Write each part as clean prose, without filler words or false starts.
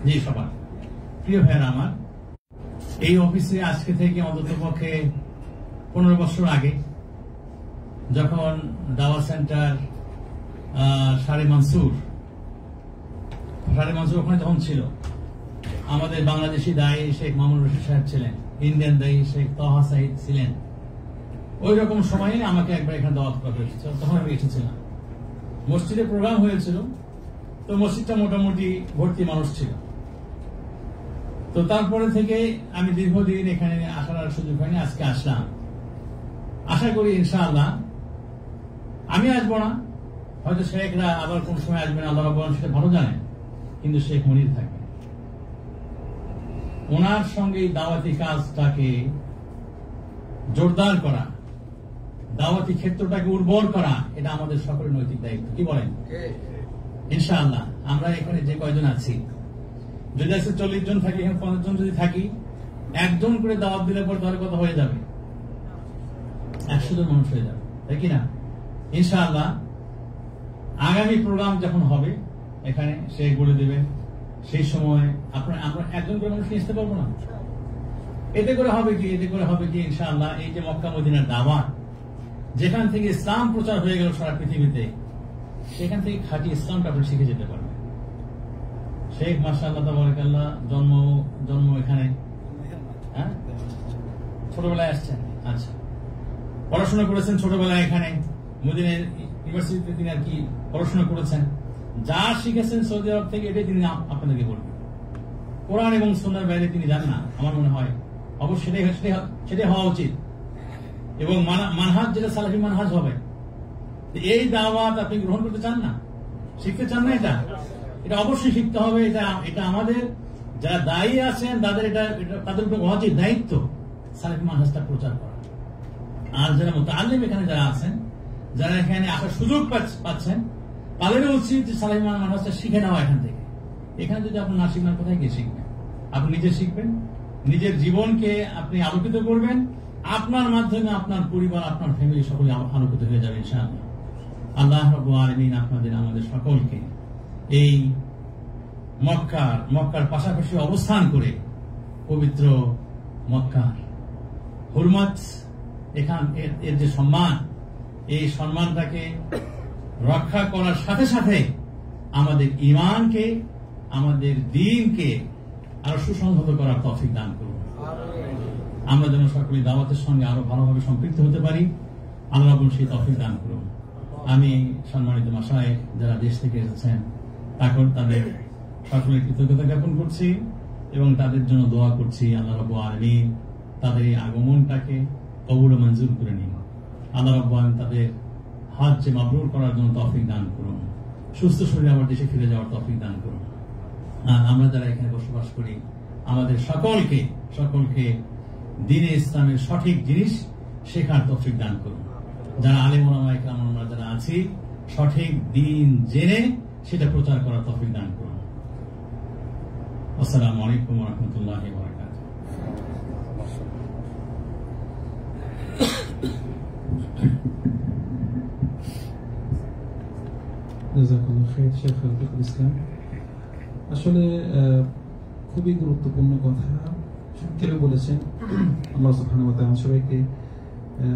জি সবার প্রিয় ভাইয়েরা আমার, এই অফিসে আজকে থেকে অন্তত পক্ষে 15 বছর আগে যখন দাওয়া সেন্টার শারে মানসুর ওখানে যখন ছিল, আমাদের বাংলাদেশি দায়ী শেখ মামুনুর রশিদ সাহেব ছিলেন, ইন্ডিয়ান দায়ী শেখ তাহা সাহিদ ছিলেন। ওই রকম সময়ে আমাকে একবার এখানে দাওয়াত করা হয়েছিল, তখন আমি এসেছিলাম। মসজিদে প্রোগ্রাম হয়েছিল, তো মসজিদটা মোটামুটি ভর্তি মানুষ ছিল। তো তারপরে থেকে আমি দীর্ঘদিন এখানে আসার সুযোগ হয়নি, আজকে আসলাম। আশা করি ইনশাআল্লাহ আমি আসবো না, হয়তো শেখরা আবার কোন সময় আসবেন, আল্লাহ রাব্বুল সেটা ভালো জানেন, কিন্তু শেখ মনির থাকবে। ওনার সঙ্গে দাওয়াতি কাজটাকে জোরদার করা, দাওয়াতি ক্ষেত্রটাকে উর্বর করা, এটা আমাদের সকলের নৈতিক দায়িত্ব। কি বলেন? ইনশাআল্লাহ আমরা এখানে যে কয়জন আছি, যদি আজকে 40 জন থাকি, এখানে 50 জন যদি থাকি, একজন করে দাওয়াত দিলে পর তার কথা হয়ে যাবে, 100 জন মানুষ হয়ে যাবে, তাই কিনা? ইনশাআল্লাহ আগামী প্রোগ্রাম যখন হবে এখানে সে বলে দেবেন, সেই সময় আমরা একজন করে মানুষ নিয়ে আসতে পারবো না। এতে করে হবে কি ইনশাআল্লাহ এই যে মক্কা মদিনার দাওয়াত, যেখান থেকে ইসলাম প্রচার হয়ে গেল সারা পৃথিবীতে, সেখান থেকে খাঁটি ইসলামটা আপনি শিখে যেতে পারবেন। শেখ মাশাআল্লাহ তাবারাকাল্লাহ জন্ম এখানে, হ্যাঁ ছোটবেলায় আসছেন, আচ্ছা পড়াশোনা করেছেন ছোটবেলায় এখানে মদিনা ইউনিভার্সিটিতে তিনি আর কি পড়াশোনা করেছেন। যা শিখেছেন সৌদি আরব থেকে, এটাই তিনি আপনাদেরকে বলবেন। কোরআন এবং সুন্নাহর বাইরে তিনি জানেন না, আমার মনে হয় অবশ্যই সেটাই হওয়া উচিত। এবং মানহাজ যেটা সালাফি মানহাজ হবে, এই দাওয়াত আপনি গ্রহণ করতে চান না, শিখতে চান না, এটা অবশ্যই শিখতে হবে। এটা আমাদের যারা দায়ী আছেন তাদের উপর উচিত দায়িত্ব সালাফি মানহাজটা প্রচার করা। আর যারা মুতাআল্লিম এখানে যারা আছেন, যারা এখানে আসার সুযোগ পাচ্ছেন, তাদেরও উচিত যে সালাফি মানহাজটা শিখে নেওয়া এখান থেকে। এখানে যদি আপনি না শিখবেন, কোথায় গিয়ে শিখবেন? আপনি নিজে শিখবেন, নিজের জীবনকে আপনি আলোকিত করবেন, আপনার মাধ্যমে আপনার পরিবার, আপনার ফ্যামিলি সকলে আলোকিত হয়ে যাবে ইনশাআল্লাহ। আল্লাহ রাব্বুল আলামিন আমাদের সকলকে এই মক্কার পাশাপাশি অবস্থান করে পবিত্র মক্কার হুরমত, এর যে সম্মান, এই সম্মানটাকে রক্ষা করার সাথে সাথে আমাদের ঈমানকে, আমাদের দ্বীনকে আরো সুসংহত করার তৌফিক দান করুন। আমরা যেন সকলে দাওয়াতের সঙ্গে আরো ভালোভাবে সম্পৃক্ত হতে পারি, আল্লাহ রাব্বুল সেই তৌফিক দান করুন। আমি সম্মানিত মাশায়েখ যারা দেশ থেকে এসেছেন, তাদের সকলের কৃতজ্ঞতা জ্ঞাপন করছি এবং তাদের জন্য দোয়া করছি। আল্লাহ রাব্বুল আলামিন তাদের এই আগমনটাকে কবুল ও মঞ্জুর করে নিন। আল্লাহ রাব্বুল আলামিন তাদের হজ মাবরুর করার জন্য তৌফিক দান করুন, সুস্থ শরীরে আবার দেশে ফিরে যাওয়ার তৌফিক দান করুন। আমরা যারা এখানে বসবাস করি, আমাদের সকলকে দ্বীনে ইসলামের সঠিক জিনিস শেখার তৌফিক দান করুন। যারা আলেম ওলামা ইকরাম আমরা যারা আছি, সঠিক দ্বীন জেনে সেটা প্রচার করার তৌফিক দান করুন। আসসালামু আলাইকুম ওয়া রাহমাতুল্লাহি ওয়া বারাকাতুহু। জাযাকাল্লাহু খাইর শেখ রফিকুল ইসলাম। আসলে খুবই গুরুত্বপূর্ণ কথা কেউ বলেছেন। আল্লাহ সুবহানাহু ওয়া তাআলা সবাইকে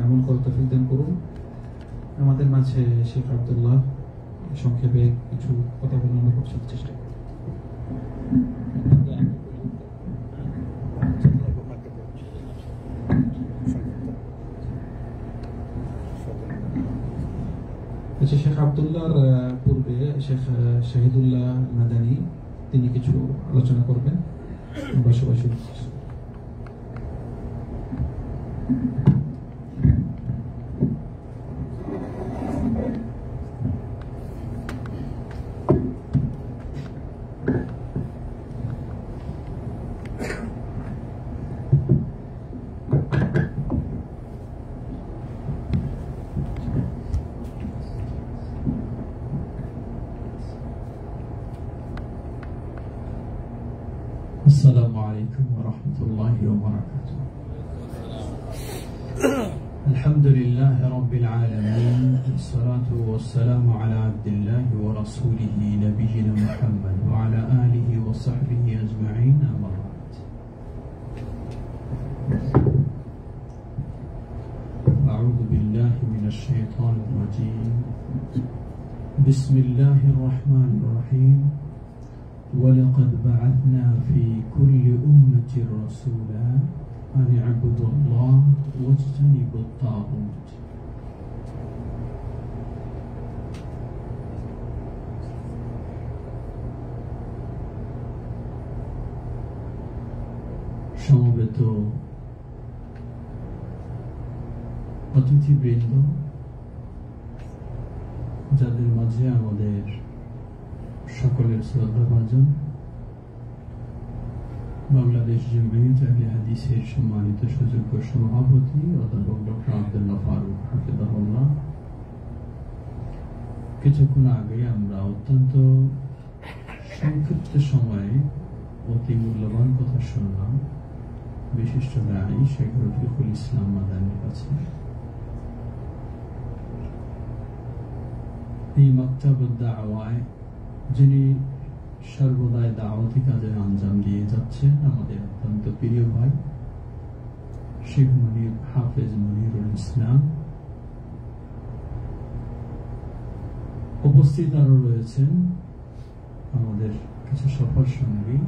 আমল করার তৌফিক দান করুন। আমাদের মাঝে শেখ আব্দুল্লাহ সংক্ষেপে কিছু কথা বলার চেষ্টা করুন। আচ্ছা, শেখ আব্দুল্লাহর পূর্বে শেখ শাহিদুল্লাহ মাদানী তিনি কিছু আলোচনা করবেন। আমরা সবাই শুরু করছি। السلام عليكم ورحمة الله وبركاته. الحمد لله رب العالمين، والصلاة والسلام على عبد الله ورسوله نبينا محمد وعلى آله وصحبه بسم الله الرحمن الرحيم ولقد بعثنا في كل أمة رسولا أن اعبدوا الله واجتنبوا الطاغوت সমবেত অতিথিবৃন্দ, যাদের মাঝে আমাদের সকলের শ্রদ্ধাভাজন বাংলাদেশ জমিয়ত আহলে হাদিসের সম্মানিত সুযোগ্য সভাপতি অধ্যাপক ডক্টর আব্দুল্লাহ ফারুক হাফিজাহুল্লাহ, কিছুক্ষণ আগে আমরা অত্যন্ত সংক্ষিপ্ত সময়ে অতি মূল্যবান কথা শুনলাম বিশিষ্ট দায়ী শেখ রফিকুল ইসলাম মাদানির কাছে। এই মাকতাবুদ দাওয়ায় যিনি সর্বদাই দাওয়াতি কাজে আঞ্জাম দিয়ে যাচ্ছেন আমাদের অত্যন্ত প্রিয় ভাই শেখ মনির হাফেজ মনিরুল ইসলাম, উপস্থিত আরো রয়েছেন আমাদের কিছু সফর সঙ্গী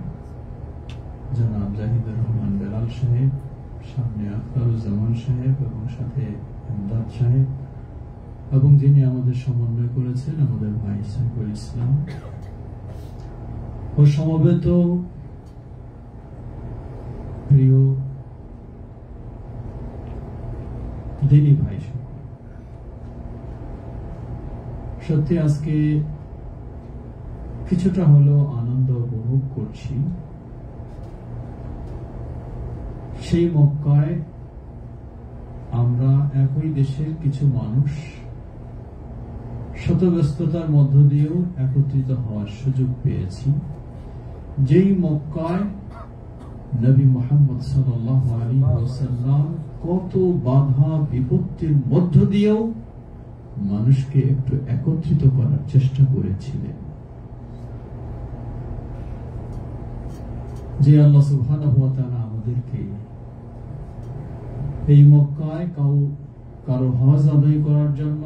জনাব জাহিদুর রহমান বেলাল সাহেব, সামনে আখতারুজ্জামান সাহেব এবং সাথে এমদাদ সাহেব, এবং যিনি আমাদের সমন্বয় করেছেন আমাদের ভাই সাইফুল ইসলাম ও সমবেত প্রিয় দিনী ভাই। সত্যি আজকে কিছুটা হলো আনন্দ উপভোগ করছি। সেই মক্কায় আমরা একই দেশের কিছু মানুষ শতব্যস্ততার মধ্য দিয়েও একত্রিত হওয়ার সুযোগ পেয়েছি, যেই মক্কায় নবী মুহাম্মদ সাল্লাল্লাহু আলাইহি ওয়াসাল্লাম কত বাধা বিপত্তির মধ্য দিয়েও মানুষকে একটু একত্রিত করার চেষ্টা করেছিলেন। যে আল্লাহ সুবহানাহু ওয়া তাআলা আমাদেরকে এই মক্কায় কারো হজ আদায় করার জন্য,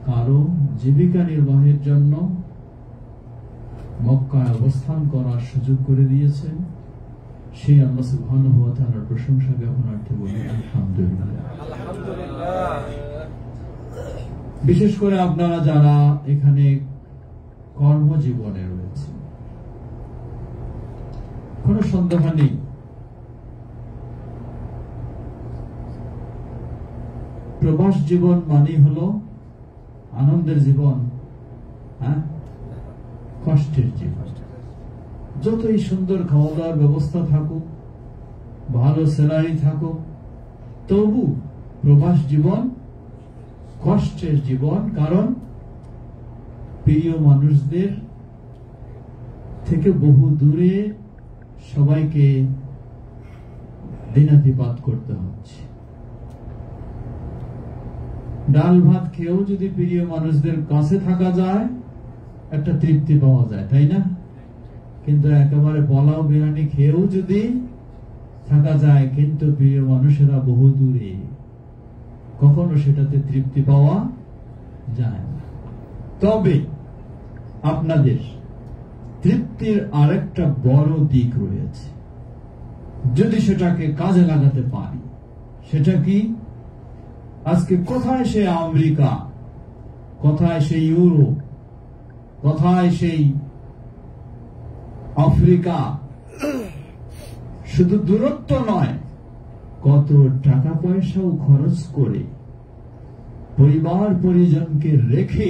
কারো জীবিকা নির্বাহের জন্য মক্কায় অবস্থান করার সুযোগ করে দিয়েছেন, সেই আল্লাহ সুবহানাহু ওয়া তাআলার প্রশংসা জ্ঞাপনার্থে বলি আলহামদুলিল্লাহ। বিশেষ করে আপনারা যারা এখানে কর্মজীবনে রয়েছে, কোনো সন্দেহ নেই প্রবাস জীবন মানে হলো আনন্দের জীবন, কষ্টের জীবন। যতই সুন্দর খাওয়া দাওয়ার ব্যবস্থা থাকুক, ভালো স্যালারি থাকুক, তবু প্রবাস জীবন কষ্টের জীবন। কারণ প্রিয় মানুষদের থেকে বহু দূরে সবাইকে দিনাতিপাত করতে হচ্ছে। ডাল ভাত খেয়েও যদি প্রিয় মানুষদের কাছে থাকা যায় একটা তৃপ্তি পাওয়া যায়, তাই না? কিন্তু একেবারে পোলাও বিরিয়ানি খেয়েও যদি থাকা যায় কিন্তু প্রিয় মানুষেরা বহু দূরে, কখনো সেটাতে তৃপ্তি পাওয়া যায় না। তবে আপনাদের তৃপ্তির আরেকটা বড় দিক রয়েছে, যদি সেটাকে কাজে লাগাতে পারি। সেটা কি? আজকে কোথায় সেই আমেরিকা, কোথায় সেই ইউরোপ, কোথায় সেই আফ্রিকা? শুধু দূরত্ব নয়, কত টাকা পয়সাও খরচ করে পরিবার পরিজনকে রেখে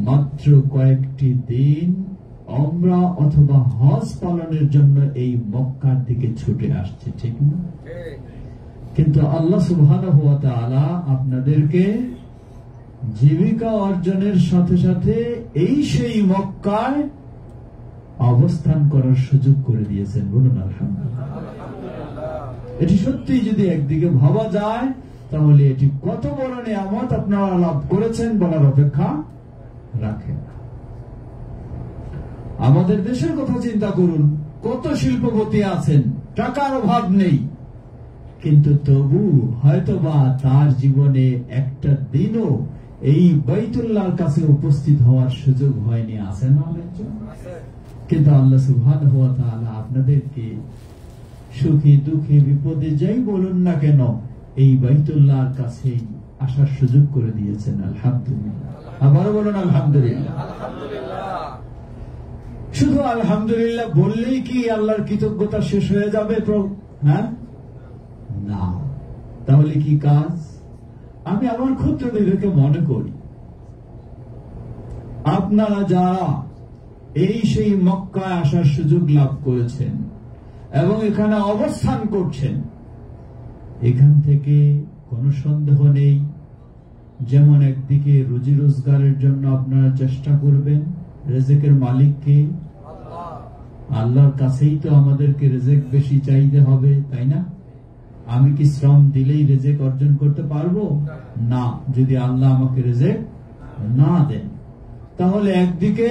মাত্র কয়েকটি দিন ওমরা অথবা হজ পালনের জন্য এই মক্কার দিকে ছুটে আসছে, ঠিক না? কিন্তু আল্লাহ সুবহানাহু ওয়া তাআলা আপনাদেরকে জীবিকা অর্জনের সাথে সাথে এই সেই মক্কায় অবস্থান করার সুযোগ করে দিয়েছেন। বলুন আলহামদুলিল্লাহ। এটি সত্যি যদি একদিকে ভাবা যায় তাহলে এটি কত বড় নিয়ামত আপনারা লাভ করেছেন বলার অপেক্ষা রাখে না। আমাদের দেশের কথা চিন্তা করুন, কত শিল্পপতি আছেন, টাকার অভাব নেই, কিন্তু তবু হয়তোবা তার জীবনে একটা দিনও এই বাইতুল্লাহর কাছে উপস্থিত হওয়ার সুযোগ হয়নি, আছে না অনেকজন? কিন্তু আল্লাহ সুবহানাহু ওয়া তাআলা আপনাদেরকে সুখী দুঃখী বিপদে যাই বলুন না কেন এই বাইতুল্লাহর কাছে আসার সুযোগ করে দিয়েছেন। আলহামদুলিল্লাহ। আবারও বলুন আলহামদুলিল্লাহ। শুধু আলহামদুলিল্লাহ বললেই কি আল্লাহর কৃতজ্ঞতা শেষ হয়ে যাবে? হ্যাঁ, না। তাহলে কি কাজ? আমি আমার ক্ষুদ্র বিবেকে মনে করি আপনারা যারা এই সেই মক্কায় আসার সুযোগ লাভ করেছেন এবং এখানে অবস্থান করছেন, এখান থেকে কোনো সন্দেহ নেই, যেমন একদিকে রুজি রোজগারের জন্য আপনারা চেষ্টা করবেন, রেজেকের মালিককে আল্লাহর কাছেই তো আমাদেরকে রেজেক বেশি চাইতে হবে, তাই না? আমি কি শ্রম দিলেই রেজেক অর্জন করতে পারবো? না, যদি আল্লাহ আমাকে রেজেক না দেন। তাহলে একদিকে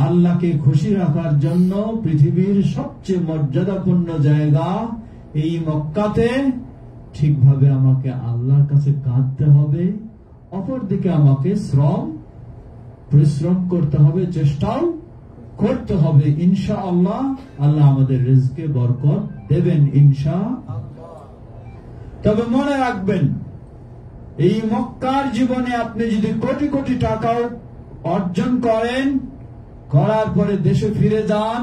আল্লাহকে খুশি রাখার জন্য পৃথিবীর সবচেয়ে মর্যাদাপূর্ণ জায়গা এই মক্কাতে ঠিকভাবে আমাকে আল্লাহর কাছে কাঁদতে হবে, অপরদিকে আমাকে পরিশ্রম করতে হবে, চেষ্টাও করতে হবে। ইনশাআল্লাহ আল্লাহ আমাদের রিজকে বরকত দেবেন ইনশাআল্লাহ। তবে মনে রাখবেন, এই মক্কার জীবনে আপনি যদি কোটি কোটি টাকাও অর্জন করেন, করার পরে দেশে ফিরে যান,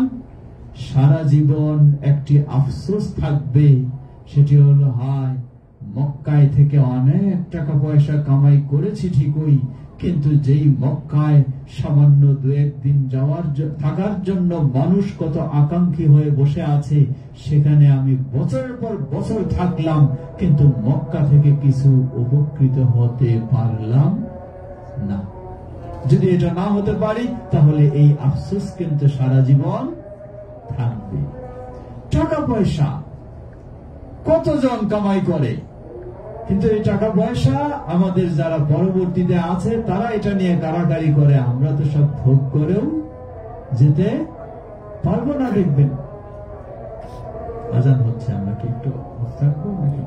সারা জীবন একটি আফসোস থাকবে, সেটি হলো হায় মক্কায় থেকে অনেক টাকা পয়সা কামাই করেছি ঠিকই, কিন্তু যেই মক্কায় সামান্য দু একদিন থাকার জন্য মানুষ কত আকাঙ্ক্ষী হয়ে বসে আছে, সেখানে আমি বছরের পর বছর থাকলাম, কিন্তু মক্কা থেকে কিছু উপকৃত হতে পারলাম না। যদি এটা না হতে পারি তাহলে এই আফসোস কিন্তু সারা জীবন থাকবে। টাকা পয়সা কতজন কামাই করে, কিন্তু এই টাকা পয়সা আমাদের যারা পরবর্তীতে আছে তারা এটা নিয়ে কারাকারি করে, আমরা তো সব ভোগ করেও যেতে পারবো না। দেখবেন আজান হচ্ছে, আমরা কি একটু থাকবো নাকি?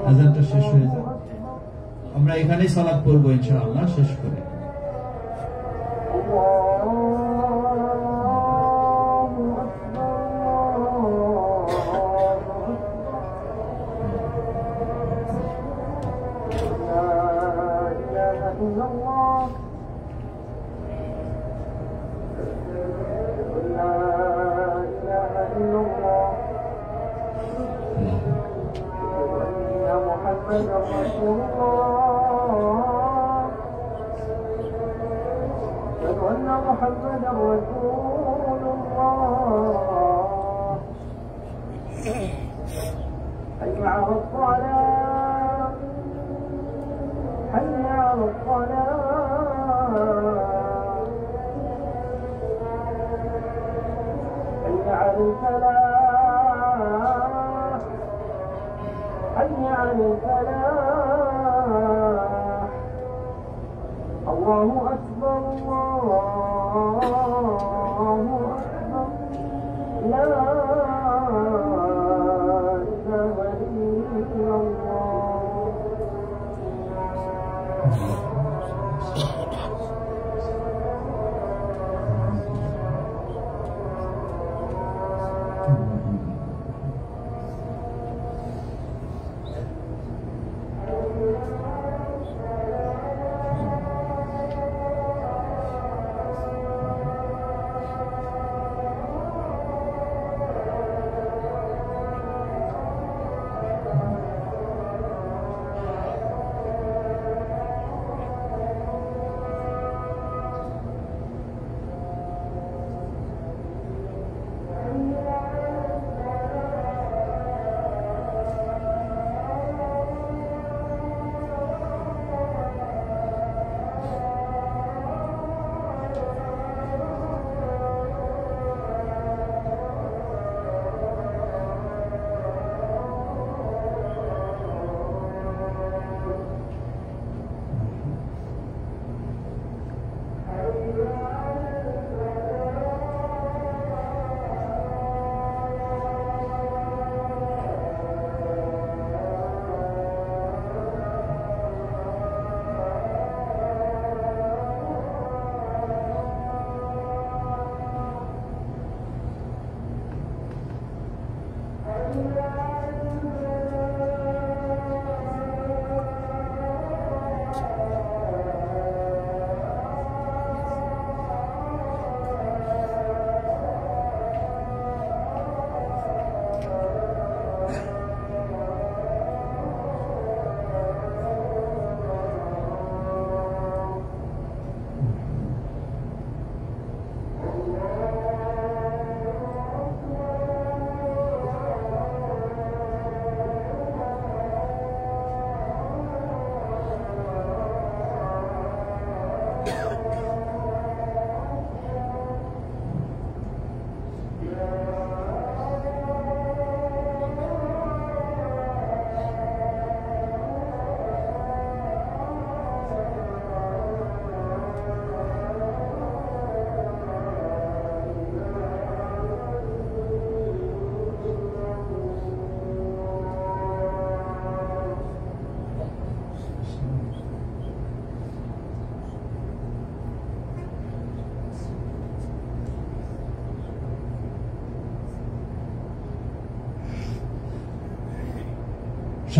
আজানটা শেষ হয়ে যাবে, আমরা এখানেই সালাত পড়বো ইনশাআল্লাহ শেষ করে।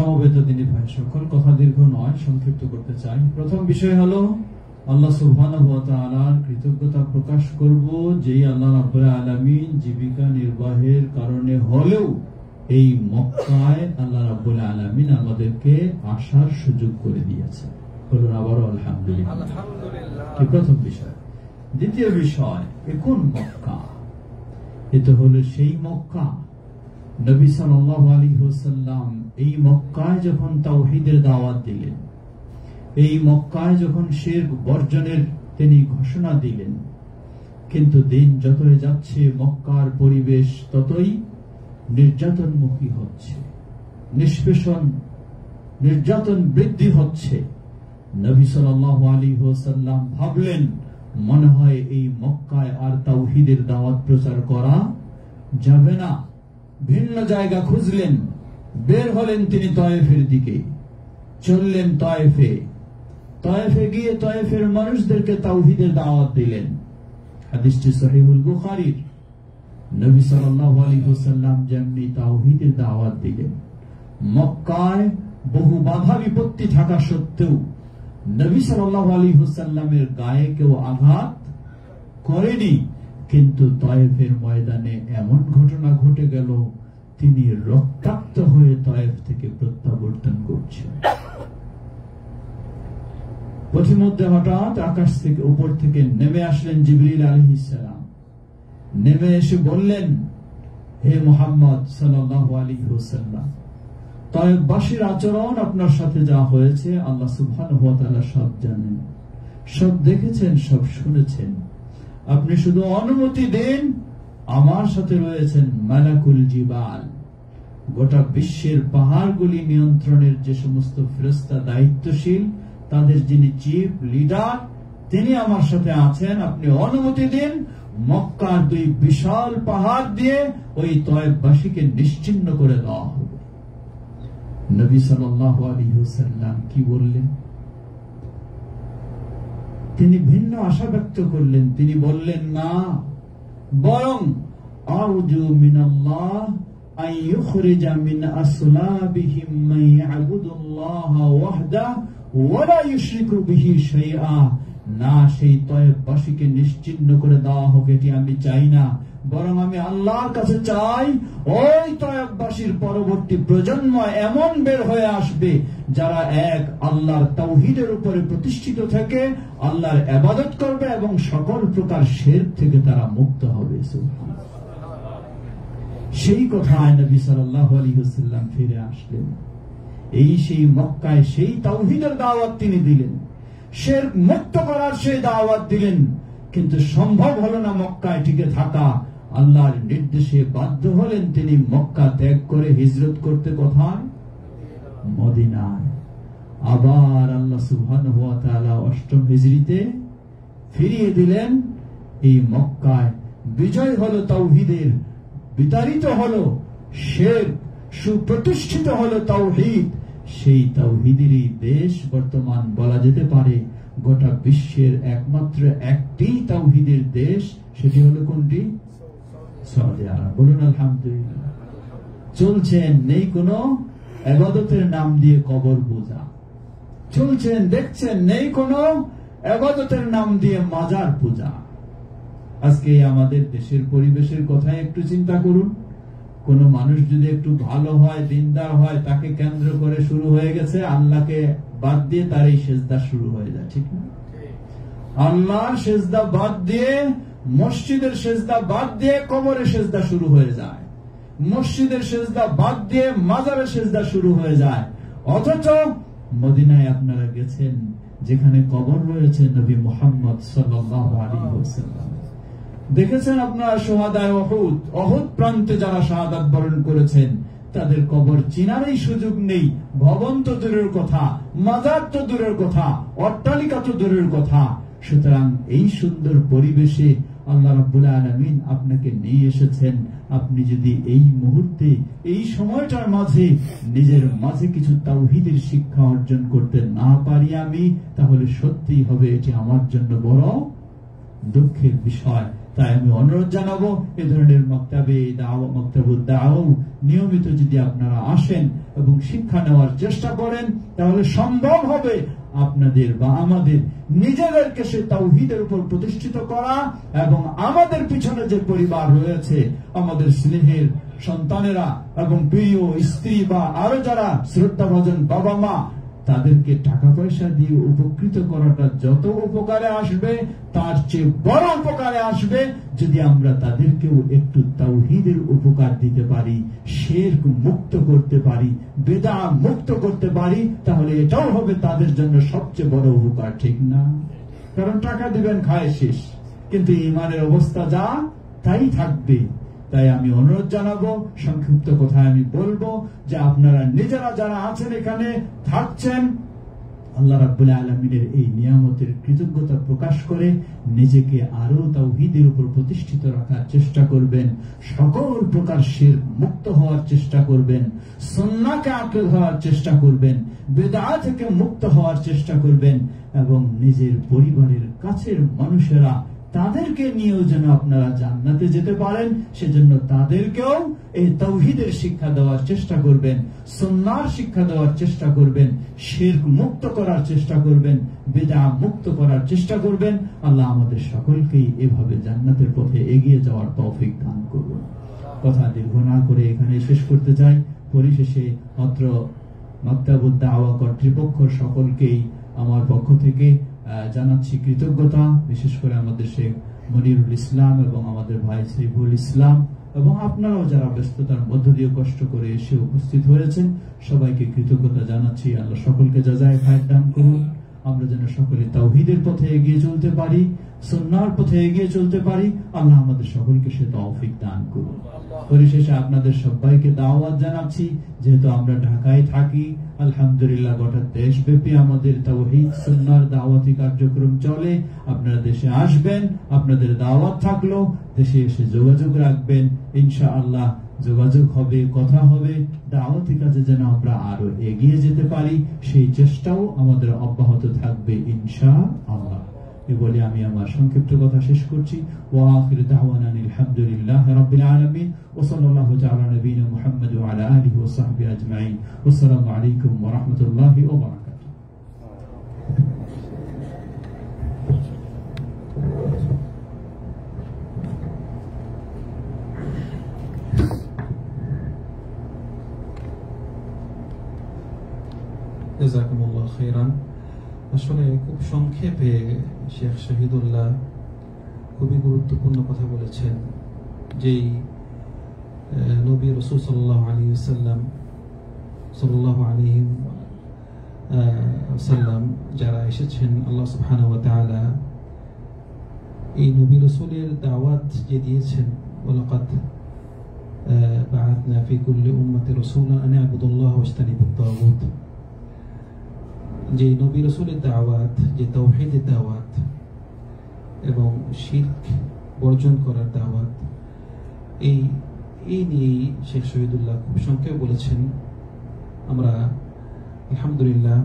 সমবেত দিনী ভাই সকল, কথা দীর্ঘ নয়, সংক্ষিপ্ত করতে চাই। প্রথম বিষয় হলো আল্লাহ সুবহানাহু ওয়া তাআলার কৃতজ্ঞতা প্রকাশ করব, যেই আল্লাহ রাব্বুল আলামিন জীবিকা নির্বাহের কারণে হলেও এই মক্কায় আল্লাহ রাব্বুল আলামিন আমাদেরকে আসার সুযোগ করে দিয়েছে। বলুন আবারও আলহামদুলিল্লাহ। কি প্রথম বিষয়। দ্বিতীয় বিষয়, কোন মক্কা? এটা হলো সেই মক্কা নবী সাল্লাল্লাহু আলাইহি ওয়াসাল্লাম এই মক্কায় যখন তাওহীদের দাওয়াত দিলেন, এই মক্কায় যখন শিরক বর্জনের তিনি ঘোষণা দিলেন, কিন্তু দিন যতই যাচ্ছে মক্কার পরিবেশ ততই নির্যাতনমুখী হচ্ছে, নিষ্পেষণ নির্যাতন বৃদ্ধি হচ্ছে। নবী সাল্লাল্লাহু আলাইহি ওয়াসাল্লাম ভাবলেন মনে হয় এই মক্কায় আর তাওহীদের দাওয়াত প্রচার করা যাবে না। ভিন্ন জায়গা খুঁজলেন, বের হলেন তিনি তায়েফের দিকে, চললেন তায়েফে। তায়েফে গিয়ে তায়েফের মানুষদেরকে তাওহীদের দাওয়াত দিলেন। হাদিসটি সহিহুল বুখারীর। নবী সাল্লাল্লাহু আলাইহি ওয়াসাল্লাম যেমনি তাওহীদের দাওয়াত দিলেন, মক্কায় বহু বাধা বিপত্তি থাকা সত্ত্বেও নবী সাল্লাল্লাহু আলাইহি ওয়াসাল্লামের গায়ে কেউ আঘাত করেনি, কিন্তু তায়েফের ময়দানে এমন ঘটনা ঘটে গেল তিনি রক্তাক্ত হয়ে তায়েফ থেকে প্রত্যাবর্তন করছেন। পথিমধ্যে হঠাৎ আকাশ থেকে উপর থেকে নেমে আসলেন জিবরিল আলাইহিস সালাম। নেমে এসে বললেন, হে মুহাম্মদ সাল্লাল্লাহু আলাইহি ওয়াসাল্লাম, তায়েফবাসীর আচরণ আপনার সাথে যা হয়েছে আল্লাহ সুবহানাহু ওয়া তাআলা সব জানেন, সব দেখেছেন, সব শুনেছেন। আপনি শুধু অনুমতি দেন, আমার সাথে রয়েছেন মালাকুল জিবাল, গোটা বিশ্বের পাহাড়গুলি নিয়ন্ত্রণের যে সমস্ত ফেরেশতা দায়িত্বশীল, তাদের যিনি চিফ লিডার, তিনি আমার সাথে আছেন। আপনি অনুমতি দিন, মক্কার দুই বিশাল পাহাড় দিয়ে ওই তায়েফবাসীকে নিশ্চিহ্ন করে দেওয়া হবে। নবী সাল্লাল্লাহু আলাইহি ওয়াসাল্লাম কি বললেন? তিনি ভিন্ন আশা ব্যক্ত করলেন। তিনি বললেন, না, বরং আরজু মিনাল্লাহ আন ইখরিজা মিন আসলাবিহিম মান ইয়াবুদুল্লাহ ওয়াহদাহু ওয়া লা ইউশরিকু বিহি শাইআ। না, সেই তায়েফবাসীকে নিশ্চিহ্ন করে দেওয়া হোক এটি আমি চাই না, বরং আমি আল্লাহর কাছে চাই ওই তায়েফবাসীর পরবর্তী প্রজন্ম এমন বের হয়ে আসবে যারা এক আল্লাহর তাওহীদের উপরে প্রতিষ্ঠিত থেকে আল্লাহর ইবাদত করবে এবং সকল প্রকার শিরক থেকে তারা মুক্ত হবে। সেই কথায় নবী সাল্লাল্লাহু আলাইহি ওয়াসাল্লাম ফিরে আসলেন। এই সেই মক্কায় সেই তাওহীদের দাওয়াত তিনি দিলেন, শিরক মুক্ত করার সেই দাওয়াত দিলেন, কিন্তু সম্ভব হলো না মক্কায় টিকে থাকা। আল্লাহর নির্দেশে বাধ্য হলেন তিনি মক্কা ত্যাগ করে হিজরত করতে কোথায়? মদিনায়। আবার আল্লাহ সুবহানাহু ওয়া তাআলা ৮ম হিজরিতে ফিরিয়ে দিলেন। এই মক্কায় বিজয় হলো তাওহীদের, বিতাড়িত হলো শিরক, সুপ্রতিষ্ঠিত হলো তাওহীদ। সেই তাওহীদেরই দেশ বর্তমান বলা যেতে পারে গোটা বিশ্বের একমাত্র একটি তাওহীদের দেশ, সেটি হলো কোনটি? সৌদি আরব। বলুন আলহামদুলিল্লাহ। চলছেন নেই কোনো ইবাদতের নাম দিয়ে কবর পূজা, চলছেন দেখছেন নেই কোনো ইবাদতের নাম দিয়ে মাজার পূজা। আজকে আমাদের দেশের পরিবেশের কথা একটু চিন্তা করুন। কোন মানুষ যদি একটু ভালো হয়, দিনদার হয়, তাকে কেন্দ্র করে শুরু হয়ে গেছে আল্লাহকে বাদ দিয়ে তার এই সেজদা শুরু হয়ে যায়, ঠিক না? আল্লাহর সেজদা বাদ দিয়ে, মসজিদের সেজদা বাদ দিয়ে কবরের সেজদা শুরু হয়ে যায়, মসজিদের সেজদা বাদ দিয়ে মাজারের সেজদা শুরু হয়ে যায়। অথচ মদিনায় আপনারা গেছেন যেখানে কবর রয়েছে নবী মুহাম্মদ সাল্লাল্লাহু আলাইহি ওয়াসাল্লাম, দেখেছেন আপনারা শুহাদায়ে উহুদ, উহুদ প্রান্তে যারা শাহাদাত বরণ করেছেন তাদের কবর চিনারই সুযোগ নেই। ভবন তো দূরের কথা, মাজার তো দূরের কথা, অট্টালিকা তো দূরের কথা। সুতরাং এই সুন্দর পরিবেশে আল্লাহ রাব্বুল আলামিন আপনাকে নিয়ে এসেছেন। আপনি যদি এই মুহূর্তে এই সময়টার মাঝে নিজের মাঝে কিছু তাওহীদের শিক্ষা অর্জন করতে না পারি আমি, তাহলে সত্যিই হবে এটি আমার জন্য বড় দুঃখের বিষয়। তাই আমি অনুরোধ জানাবো এ ধরনের মক্তবুদ দাওয়া নিয়মিত যদি আপনারা আসেন এবং শিক্ষা নেওয়ার চেষ্টা করেন, তাহলে সম্ভব হবে আপনাদের বা আমাদের নিজেদেরকে সে তাওহীদের উপর প্রতিষ্ঠিত করা, এবং আমাদের পিছনে যে পরিবার রয়েছে, আমাদের স্নেহের সন্তানেরা এবং প্রিয় স্ত্রী বা আরো যারা শ্রদ্ধাভাজন বাবা মা, তাদেরকে টাকা পয়সা দিয়ে উপকৃত করাটা যত উপকারে আসবে, তার চেয়ে বড় উপকারে আসবে যদি আমরা তাদেরকেও একটু তাওহীদের উপকার দিতে পারি, শিরক মুক্ত করতে পারি, বিদআত মুক্ত করতে পারি, তাহলে এটাও হবে তাদের জন্য সবচেয়ে বড় উপকার, ঠিক না? কারণ টাকা দিবেন খায় শেষ, কিন্তু ঈমানের অবস্থা যা তাই থাকবে। তাই আমি অনুরোধ জানাবো, সংক্ষিপ্ত কথায় আমি বলবো যে আপনারা নিজেরা যারা আছেন এখানে থাকছেন, আল্লাহ রাব্বুল আলামিনের এই নিয়ামতের কৃতজ্ঞতা প্রকাশ করে নিজেকে আরো তাওহীদের উপর প্রতিষ্ঠিত রাখার চেষ্টা করবেন, সকল প্রকার শিরক মুক্ত হওয়ার চেষ্টা করবেন, সুন্নাহকে আঁকড়ে ধরার চেষ্টা করবেন, বিদআত থেকে মুক্ত হওয়ার চেষ্টা করবেন, এবং নিজের পরিবারের কাছের মানুষেরা তাদেরকে নিয়েও যেন আপনারা জান্নাতে যেতে পারেন, সেজন্য তাদেরকেও এই তাওহীদের শিক্ষা দেওয়ার চেষ্টা করবেন, সুন্নাহর শিক্ষা দেওয়ার চেষ্টা করবেন, শিরক মুক্ত করার চেষ্টা করবেন, বিদআত মুক্ত করার চেষ্টা করবেন। আল্লাহ আমাদের সকলকেই এভাবে জান্নাতের পথে এগিয়ে যাওয়ার তৌফিক দান করুন। কথা দীর্ঘ না করে এখানে শেষ করতে চাই। পরিশেষে অত্র মাকতাবুদ দাওয়া কর্তৃপক্ষ সকলকেই আমার পক্ষ থেকে জানাচ্ছি কৃতজ্ঞতা, বিশেষ করে আমাদের শেখ মনিরুল ইসলাম এবং আমাদের ভাই সাইফুল ইসলাম, এবং আপনারাও যারা ব্যস্ততার মধ্য দিয়ে কষ্ট করে এসে উপস্থিত হয়েছেন, সবাইকে কৃতজ্ঞতা জানাচ্ছি। আল্লাহ সকলকে জাযায়ে খায়র দান করুন। আমরা যেন সকলে তাওহীদের পথে এগিয়ে চলতে পারি, সুন্নাহর পথে এগিয়ে চলতে পারি। আল্লাহ আমাদের সকলকে সে তৌফিক দান করুন। পরিশেষে আপনাদের সবাইকে দাওয়াত জানাচ্ছি, যেহেতু আমরা ঢাকায় থাকি, আলহামদুলিল্লাহ গোটা দেশব্যাপী আমাদের তাওহীদ সুন্নাহর দাওয়াতি কার্যক্রম চলে। আপনারা দেশে আসবেন, আপনাদের দাওয়াত থাকলো, দেশে এসে যোগাযোগ রাখবেন, ইনশাআল্লাহ যোগাযোগ হবে, কথা হবে, দাওয়াতি কাজে যেন আমরা আরো এগিয়ে যেতে পারি, সেই চেষ্টাও আমাদের অব্যাহত থাকবে ইনশাআল্লাহ। এই বলে আমি আমার সংক্ষিপ্ত কথা শেষ করছি। ওয়া আখিরু দাওয়ানা আলহামদুলিল্লাহি রাব্বিল আলামিন ওয়া সাল্লাল্লাহু তাআলা নবিনা মুহাম্মদ ওয়া আলা আলিহি ওয়া সাহবিহি আজমাইন। আসসালামু আলাইকুম ওয়া রাহমাতুল্লাহি ওয়া বারাকাতুহু। জাযাকুমুল্লাহু খাইরান। আসলে খুব সংক্ষেপে শেখ শহীদুল্লাহ খুবই গুরুত্বপূর্ণ কথা বলেছেন। যেই নবী রাসূল সাল্লাল্লাহু আলাইহি ওয়াসাল্লাম যারা এসেছেন, আল্লাহ সুবহানাহু ওয়া তাআলা এই নবী রাসূলের দাওয়াত যে দিয়েছেন, ওয়ালাকাদ বাআথনা ফি কুল্লি উম্মতি রাসূলান আন ইবুদুল্লাহ ওয়াজতানিবুত তাগুত, যে নবী রাসূলের দাওয়াত, যে তাওহীদের দাওয়াত এবং শিরক বর্জন করার দাওয়াত, এই নিয়েই শেখ শহীদুল্লাহ খুব সংক্ষেপে বলেছেন। আমরা আলহামদুলিল্লাহ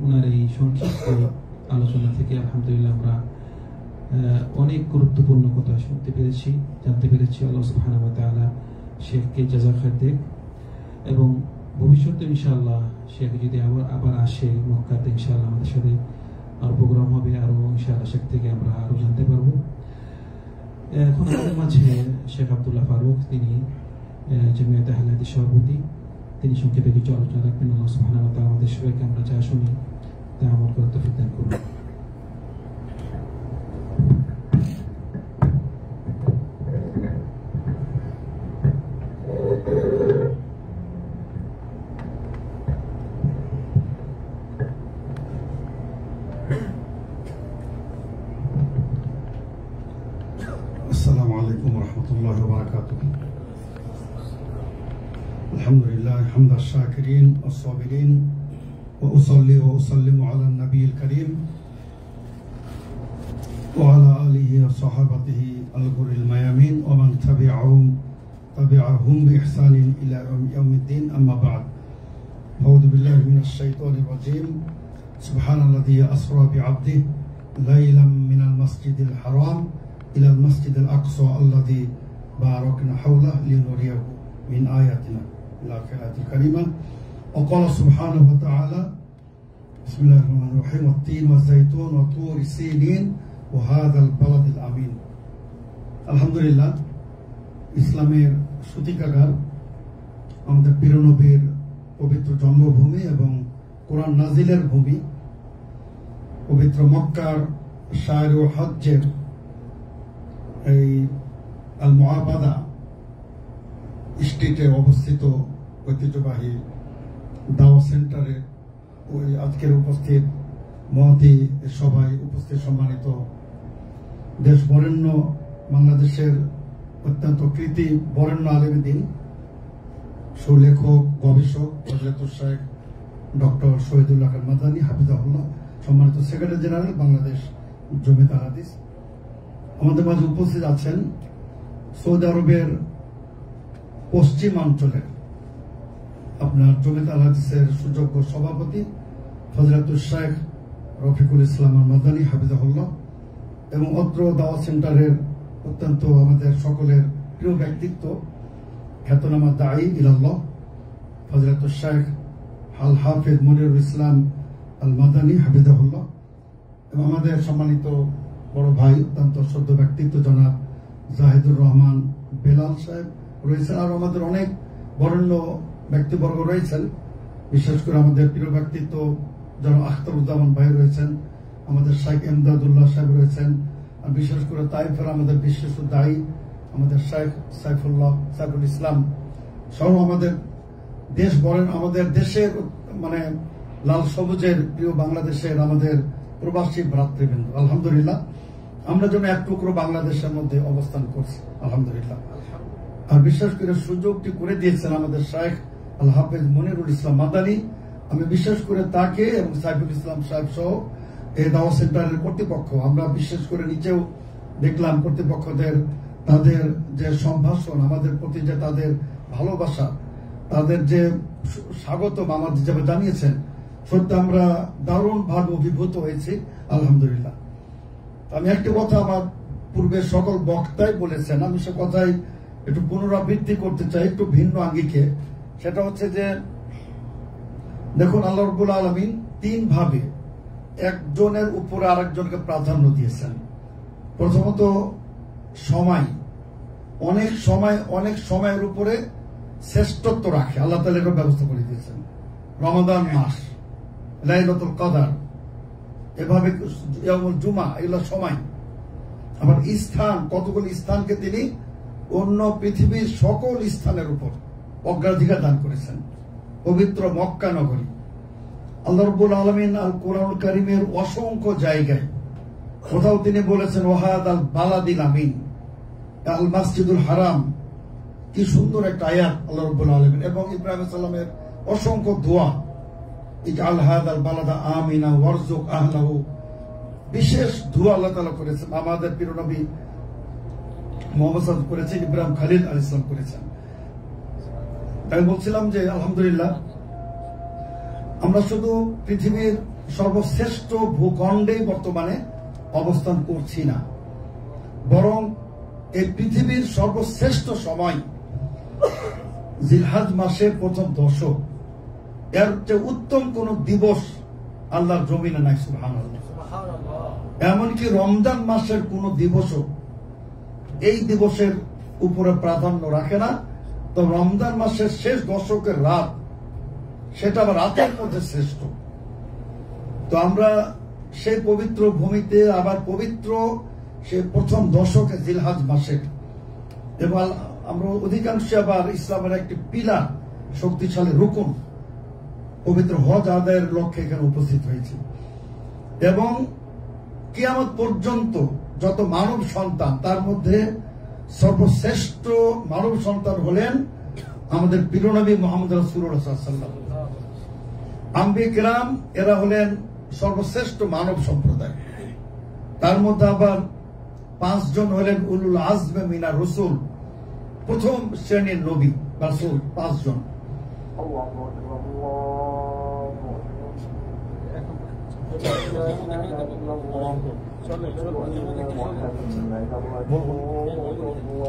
ওনার এই সংক্ষিপ্ত আলোচনা থেকে আলহামদুলিল্লাহ আমরা অনেক গুরুত্বপূর্ণ কথা শুনতে পেরেছি, জানতে পেরেছি। আল্লাহ সুবহানাহু ওয়া তাআলা শেখকে জাযা খায়ের দেন, এবং ভবিষ্যতে ইনশাআল্লাহ শেখ যদি আবার আসে মক্কাতে, ইনশাআল্লাহ আমাদের সাথে আরো প্রোগ্রাম হবে, আরো ইনশাআল্লাহ শেখ থেকে আমরা আরো জানতে পারবো। এখন আমাদের মাঝে শেখ আব্দুল্লাহ ফারুক, তিনি জামিয়াতে আহলে হাদিস সভাপতি, তিনি সংক্ষেপে কিছু আলোচনা রাখবেন। আল্লাহ সুবহানাহু ওয়া তাআলা আমাদের সবাইকে আমরা যা শুনি তা আমল করার তৌফিক দান করুন। السلام عليكم ورحمة الله وبركاته. الحمد لله حمد الشاكرين الصابرين، وأصلي وأسلم على النبي الكريم وعلى آله وصحابته الغر الميامين ومن تبعهم بإحسان إلى يوم الدين. أما بعد، أعوذ بالله من الشيطان الرجيم. سبحان الذي أسرى بعبده ليلا من المسجد الحرام ইলাল মাসজিদিল আকসা আল্লাযী বারাকনা হাওলাহু লিনুরিয়াহু মিন আয়াতিনা ইলা আয়াতিল কারিমা। وقال سبحانه وتعالى بسم الله الرحمن الرحيم والتين والزيتون وطور سينين وهذا البلد الأمين। আলহামদুলিল্লাহ, ইসলামের সূতিকাগার, আমাদের প্রিয় নবীর পবিত্র জন্মভূমি এবং কোরআন নাজিলের ভূমি, পবিত্র মক্কার শায়র ও হজ্জের এই আল মুআবাদা স্ট্রিটে অবস্থিত ঐতিহ্যবাহী দাওয়া সেন্টারে ওই আজকের উপস্থিত মহতী সভায় উপস্থিত সম্মানিত দেশ বরেণ্য বাংলাদেশের অত্যন্ত কৃতি বরেণ্য আলেমে দ্বীন, সুলেখক, গবেষক হযরতুল শাইখ ডক্টর শহীদুল্লাহ খান মাদানী হাফিজাহুল্লাহ, সম্মানিত সেক্রেটারি জেনারেল বাংলাদেশ জমিয়ত আল হাদিস, আমাদের মাঝে উপস্থিত আছেন সৌদি আরবের পশ্চিমাঞ্চলের আপনার জমিয়ত আল হাদিসের সুযোগ্য সভাপতি হযরতুল শাইখ রফিকুল ইসলাম আল মাদানী হাফিজাহুল্লাহ, এবং অত্র দাওয়া সেন্টারের অত্যন্ত আমাদের সকলের প্রিয় ব্যক্তিত্ব খ্যাতনামা দাঈ ইলাল্লাহ হযরতুল শাইখ আল হাফিজ মনিরুল ইসলাম আল মাদানী হাফিজাহুল্লাহ, এবং আমাদের সম্মানিত বড় ভাই অত্যন্ত শ্রদ্ধ ব্যক্তিত্ব জনাব জাহিদুর রহমান বেলাল সাহেব রয়েছেন। আর আমাদের অনেক বরেণ্য ব্যক্তিবর্গ রয়েছেন, বিশেষ করে আমাদের প্রিয় ব্যক্তিত্ব জনাব আখতারুজ্জামান ভাই রয়েছেন, আমাদের শাইখ এমদাদুল্লাহ সাহেব রয়েছেন, আর বিশেষ করে তাইফের আমাদের বিশেষ দায়ী আমাদের শাইখ সাইফুল ইসলাম সহ আমাদের দেশ বলেন, আমাদের দেশের মানে লাল সবুজের প্রিয় বাংলাদেশের আমাদের প্রবাসী ভ্রাতৃবৃন্দ। আলহামদুলিল্লাহ, আমরা যেন এক টুকরো বাংলাদেশের মধ্যে অবস্থান করছি আলহামদুলিল্লাহ। আর বিশেষ করে সুযোগটি করে দিয়েছেন আমাদের শাইখ আল হাফেজ মনিরুল ইসলাম মাদানী। আমি বিশেষ করে তাকে এবং সাইফুল ইসলাম সাহেব সহ এই দাওয়া সেন্টারের কর্তৃপক্ষ, আমরা বিশেষ করে নিচেও দেখলাম কর্তৃপক্ষদের তাদের যে সম্ভাষণ, আমাদের প্রতি যে তাদের ভালোবাসা, তাদের যে স্বাগত আমাদের যেভাবে জানিয়েছেন, সত্যি আমরা দারুণ ভাবে অভিভূত হয়েছি আলহামদুলিল্লাহ। আমি একটি কথা আমার পূর্বে সকল বক্তাই বলেছেন, আমি সে কথাই একটু পুনরাবৃত্তি করতে চাই একটু ভিন্ন আঙ্গিকে। সেটা হচ্ছে যে দেখুন, আল্লাহ রাব্বুল আলামিন তিন ভাবে একজনের উপরে আরেকজনকে প্রাধান্য দিয়েছেন। প্রথমত সময়, অনেক সময়ের উপরে শ্রেষ্ঠত্ব রাখে আল্লাহ তাআলা এর ব্যবস্থা করে দিয়েছেন। রমাদান মাস, লাইলাতুল কদর, এভাবে ইয়াউমুল জুমা, এগুলো সময়। আবার স্থান, কতগুলি স্থানকে তিনি অন্য পৃথিবীর সকল স্থানের উপর অগ্রাধিকার দান করেছেন। পবিত্র মক্কা নগরী, আল্লাহ রাব্বুল আলামিন আল কোরআনুল কারীমের অসংখ্য জায়গায় কোথাও তিনি বলেছেন ওয়াহাদাল বালাদিল আমিন, আল মাসজিদুল হারাম, কি সুন্দর একটা আয়াত আল্লাহ রাব্বুল আলামিন। এবং ইব্রাহিম আলাইহিস সালামের অসংখ্য দোয়া, ইজআল হাদাল বালাদা আমিনা ওয়ারযুক আহলাহু, বিশেষ দোয়া আল্লাহ তাআলা করেছেন। আমাদের প্রিয় নবী মুহাম্মদ সাল্লাল্লাহু করেছেন, ইব্রাহিম খলিল আলাইহিস সালাম করেছেন। তাই বলছিলাম যে আলহামদুলিল্লাহ, আমরা শুধু পৃথিবীর সর্বশ্রেষ্ঠ ভূখণ্ডেই বর্তমানে অবস্থান করছি না, বরং এই পৃথিবীর সর্বশ্রেষ্ঠ সময় জিলহজ মাসের প্রথম দশক, এর চেয়ে উত্তম কোন দিবস আল্লাহর জমিনে নাই সুবহানাল্লাহ। এমনকি রমজান মাসের কোন দিবসও এই দিবসের উপরে প্রাধান্য রাখে না। তো রমজান মাসের শেষ দশকের রাত, সেটা আবার রাতের মধ্যে শ্রেষ্ঠ। তো আমরা সেই পবিত্র ভূমিতে আবার পবিত্র সে প্রথম দশকে জিলহজ মাসে, এবং আমরা অধিকাংশ আবার ইসলামের একটি পিলার, শক্তিশালী রুকুন, পবিত্র হজ আদায়ের লক্ষ্যে এখানে উপস্থিত হয়েছে। এবং কিয়ামত পর্যন্ত যত মানব সন্তান, তার মধ্যে সর্বশ্রেষ্ঠ মানব সন্তান হলেন আমাদের প্রিয় নবী মুহাম্মদ রাসূলুল্লাহ সাল্লাল্লাহু আলাইহি ওয়াসাল্লাম। আম্বিয়া কিরাম এরা হলেন সর্বশ্রেষ্ঠ মানব সম্প্রদায়। তার মধ্যে আবার 5 জন হলেন উলুল আজমে মিনার রাসূল, প্রথম শ্রেণীর নবী রাসূল 5 জন।